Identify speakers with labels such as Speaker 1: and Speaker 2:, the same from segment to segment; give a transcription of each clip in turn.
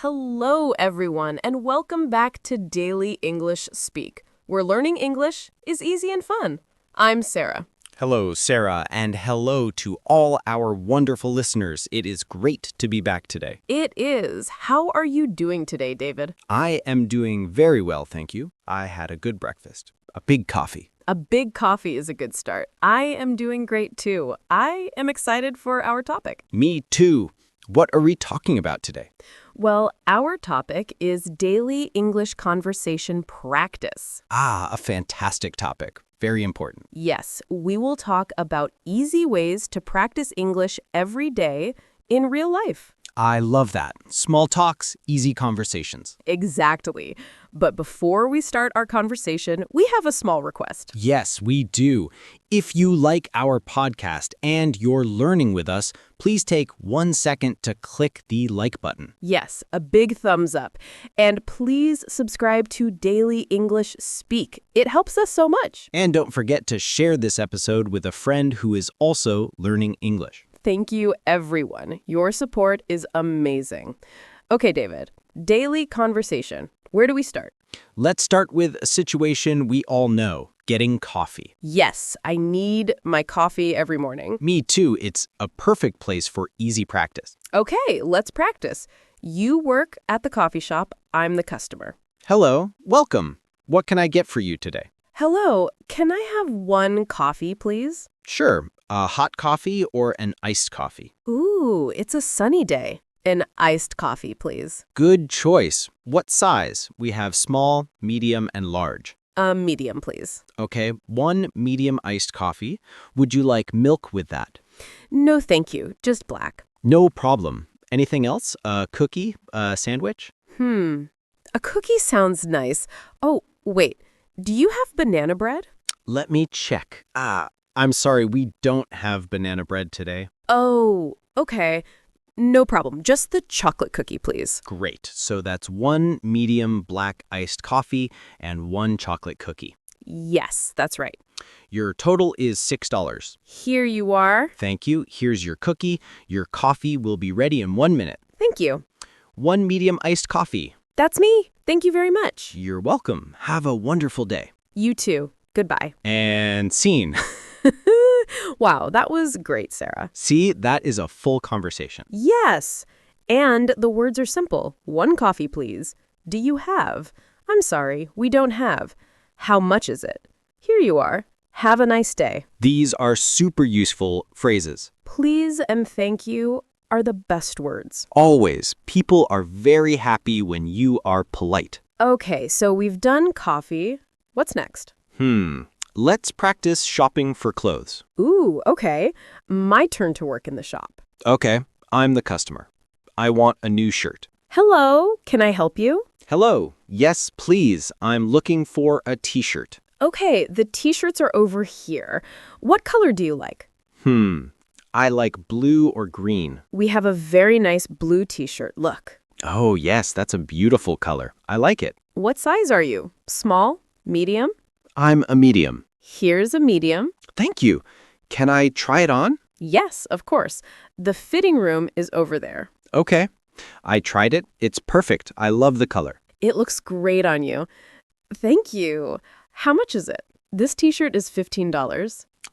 Speaker 1: Hello, everyone, and welcome back to Daily English Speak, where learning English is easy and fun. I'm Sarah.
Speaker 2: Hello, Sarah, and hello to all our wonderful listeners. It is great to be back today.
Speaker 1: It is. How are you doing today, David?
Speaker 2: I am doing very well, thank you. I had a good breakfast, a big coffee.
Speaker 1: A big coffee is a good start. I am doing great, too. I am excited for our topic.
Speaker 2: Me too. What are we talking about today?
Speaker 1: Well, our topic is daily English conversation practice.
Speaker 2: A fantastic topic. Very important.
Speaker 1: Yes, we will talk about easy ways to practice English every day in real life.
Speaker 2: I love that. Small talks, easy conversations.
Speaker 1: Exactly. But before we start our conversation, we have a small request.
Speaker 2: Yes, we do. If you like our podcast and you're learning with us, please take 1 second to click the like button.
Speaker 1: Yes, a big thumbs up. And please subscribe to Daily English Speak. It helps us so much.
Speaker 2: And don't forget to share this episode with a friend who is also learning English.
Speaker 1: Thank you, everyone. Your support is amazing. Okay, David, daily conversation. Where do we start?
Speaker 2: Let's start with a situation we all know, getting coffee.
Speaker 1: Yes, I need my coffee every morning.
Speaker 2: Me too. It's a perfect place for easy practice.
Speaker 1: Okay, let's practice. You work at the coffee shop. I'm the customer.
Speaker 2: Hello, welcome. What can I get for you today?
Speaker 1: Hello, can I have one coffee, please?
Speaker 2: Sure, a hot coffee or an iced coffee?
Speaker 1: Ooh, it's a sunny day. An iced coffee, please.
Speaker 2: Good choice. What size? We have small, medium, and large.
Speaker 1: Medium, please.
Speaker 2: Okay, one medium iced coffee. Would you like milk with that?
Speaker 1: No, thank you. Just black.
Speaker 2: No problem. Anything else? A cookie? A sandwich?
Speaker 1: A cookie sounds nice. Oh, wait. Do you have banana bread?
Speaker 2: Let me check. I'm sorry, we don't have banana bread today.
Speaker 1: Oh, okay. No problem. Just the chocolate cookie, please.
Speaker 2: Great. So that's one medium black iced coffee and one chocolate cookie.
Speaker 1: Yes, that's right.
Speaker 2: Your total is $6.
Speaker 1: Here you are.
Speaker 2: Thank you. Here's your cookie. Your coffee will be ready in 1 minute.
Speaker 1: Thank you.
Speaker 2: One medium iced coffee.
Speaker 1: That's me. Thank you very much.
Speaker 2: You're welcome. Have a wonderful day.
Speaker 1: You too. Goodbye.
Speaker 2: And scene.
Speaker 1: Wow, that was great, Sarah.
Speaker 2: See, that is a full conversation.
Speaker 1: Yes. And the words are simple. One coffee, please. Do you have? I'm sorry, we don't have. How much is it? Here you are. Have a nice day.
Speaker 2: These are super useful phrases.
Speaker 1: Please and thank you are the best words.
Speaker 2: Always. People are very happy when you are polite.
Speaker 1: Okay, so we've done coffee. What's next?
Speaker 2: Let's practice shopping for clothes.
Speaker 1: Ooh, okay. My turn to work in the shop.
Speaker 2: Okay, I'm the customer. I want a new shirt.
Speaker 1: Hello, can I help you?
Speaker 2: Hello. Yes, please. I'm looking for a t-shirt.
Speaker 1: Okay, the t-shirts are over here. What color do you like?
Speaker 2: I like blue or green.
Speaker 1: We have a very nice blue t-shirt. Look.
Speaker 2: Oh, yes, that's a beautiful color. I like it.
Speaker 1: What size are you? Small? Medium?
Speaker 2: I'm a medium.
Speaker 1: Here's a medium.
Speaker 2: Thank you. Can I try it on?
Speaker 1: Yes, of course. The fitting room is over there.
Speaker 2: Okay. I tried it. It's perfect. I love the color.
Speaker 1: It looks great on you. Thank you. How much is it? This t-shirt is $15.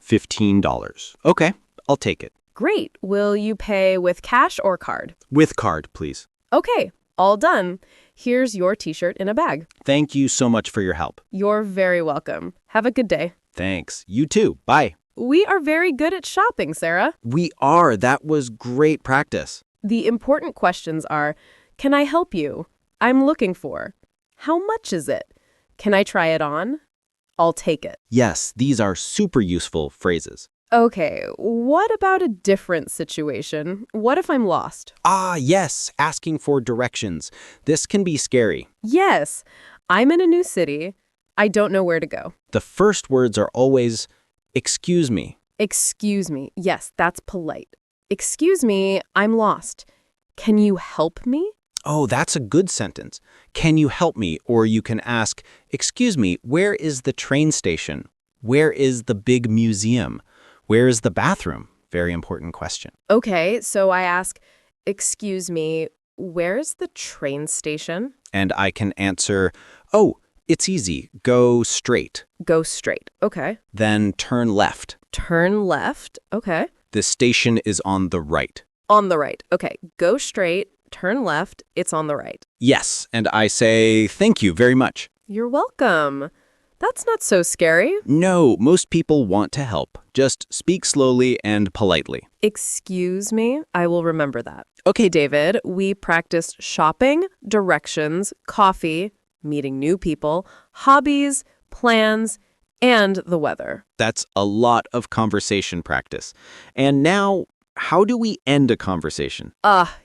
Speaker 2: $15. Okay, I'll take it.
Speaker 1: Great. Will you pay with cash or card?
Speaker 2: With card, please.
Speaker 1: Okay, all done. Here's your t-shirt in a bag.
Speaker 2: Thank you so much for your help.
Speaker 1: You're very welcome. Have a good day.
Speaker 2: Thanks. You too. Bye.
Speaker 1: We are very good at shopping, Sarah.
Speaker 2: We are. That was great practice.
Speaker 1: The important questions are, can I help you? I'm looking for. How much is it? Can I try it on? I'll take it.
Speaker 2: Yes, these are super useful phrases.
Speaker 1: Okay, what about a different situation? What if I'm lost?
Speaker 2: Yes, asking for directions. This can be scary.
Speaker 1: Yes, I'm in a new city. I don't know where to go.
Speaker 2: The first words are always, excuse me.
Speaker 1: Excuse me. Yes, that's polite. Excuse me, I'm lost. Can you help me?
Speaker 2: Oh, that's a good sentence. Can you help me? Or you can ask, excuse me, where is the train station? Where is the big museum? Where is the bathroom? Very important question.
Speaker 1: Okay, so I ask, excuse me, Where's the train station?
Speaker 2: And I can answer, oh, it's easy. Go straight.
Speaker 1: Go straight. Okay.
Speaker 2: Then turn left.
Speaker 1: Turn left. Okay.
Speaker 2: The station is on the right.
Speaker 1: On the right. Okay. Go straight, turn left. It's on the right.
Speaker 2: Yes, and I say, thank you very much.
Speaker 1: You're welcome. That's not so scary.
Speaker 2: No, most people want to help. Just speak slowly and politely.
Speaker 1: Excuse me. I will remember that. Okay, David, we practiced shopping, directions, coffee, meeting new people, hobbies, plans, and the weather.
Speaker 2: That's a lot of conversation practice. And now, how do we end a conversation?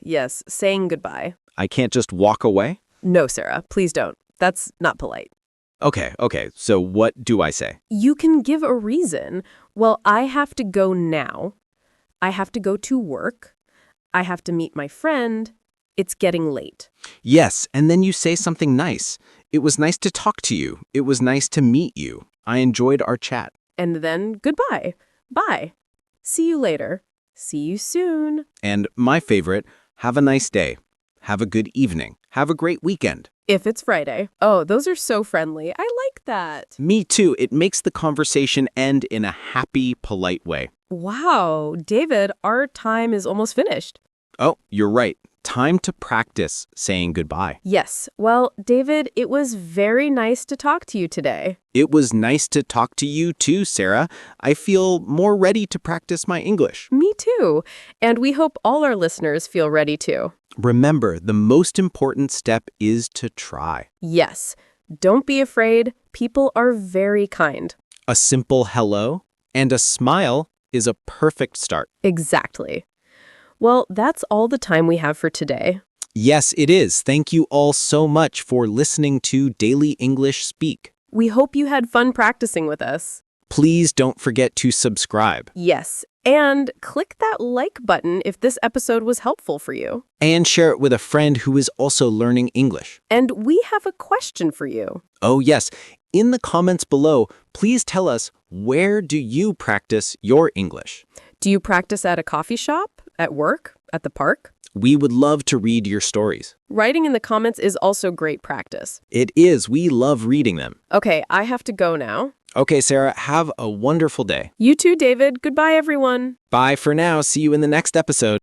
Speaker 1: Yes, saying goodbye.
Speaker 2: I can't just walk away?
Speaker 1: No, Sarah, please don't. That's not polite.
Speaker 2: Okay. So what do I say?
Speaker 1: You can give a reason. Well, I have to go now. I have to go to work. I have to meet my friend. It's getting late.
Speaker 2: Yes, and then you say something nice. It was nice to talk to you. It was nice to meet you. I enjoyed our chat.
Speaker 1: And then goodbye. Bye. See you later. See you soon.
Speaker 2: And my favorite, have a nice day. Have a good evening. Have a great weekend.
Speaker 1: If it's Friday. Oh, those are so friendly. I like that.
Speaker 2: Me too. It makes the conversation end in a happy, polite way.
Speaker 1: Wow, David, our time is almost finished.
Speaker 2: Oh, you're right. Time to practice saying goodbye.
Speaker 1: Yes. Well, David, it was very nice to talk to you today.
Speaker 2: It was nice to talk to you too, Sarah. I feel more ready to practice my English.
Speaker 1: Me too. And we hope all our listeners feel ready too.
Speaker 2: Remember, the most important step is to try.
Speaker 1: Yes. Don't be afraid. People are very kind.
Speaker 2: A simple hello and a smile is a perfect start.
Speaker 1: Exactly. Well, that's all the time we have for today.
Speaker 2: Yes, it is. Thank you all so much for listening to Daily English Speak.
Speaker 1: We hope you had fun practicing with us.
Speaker 2: Please don't forget to subscribe.
Speaker 1: Yes, and click that like button if this episode was helpful for you.
Speaker 2: And share it with a friend who is also learning English.
Speaker 1: And we have a question for you.
Speaker 2: Oh, yes. In the comments below, please tell us, where do you practice your English?
Speaker 1: Do you practice at a coffee shop, at work, at the park?
Speaker 2: We would love to read your stories.
Speaker 1: Writing in the comments is also great practice.
Speaker 2: It is. We love reading them.
Speaker 1: Okay, I have to go now.
Speaker 2: Okay, Sarah, have a wonderful day.
Speaker 1: You too, David. Goodbye, everyone.
Speaker 2: Bye for now. See you in the next episode.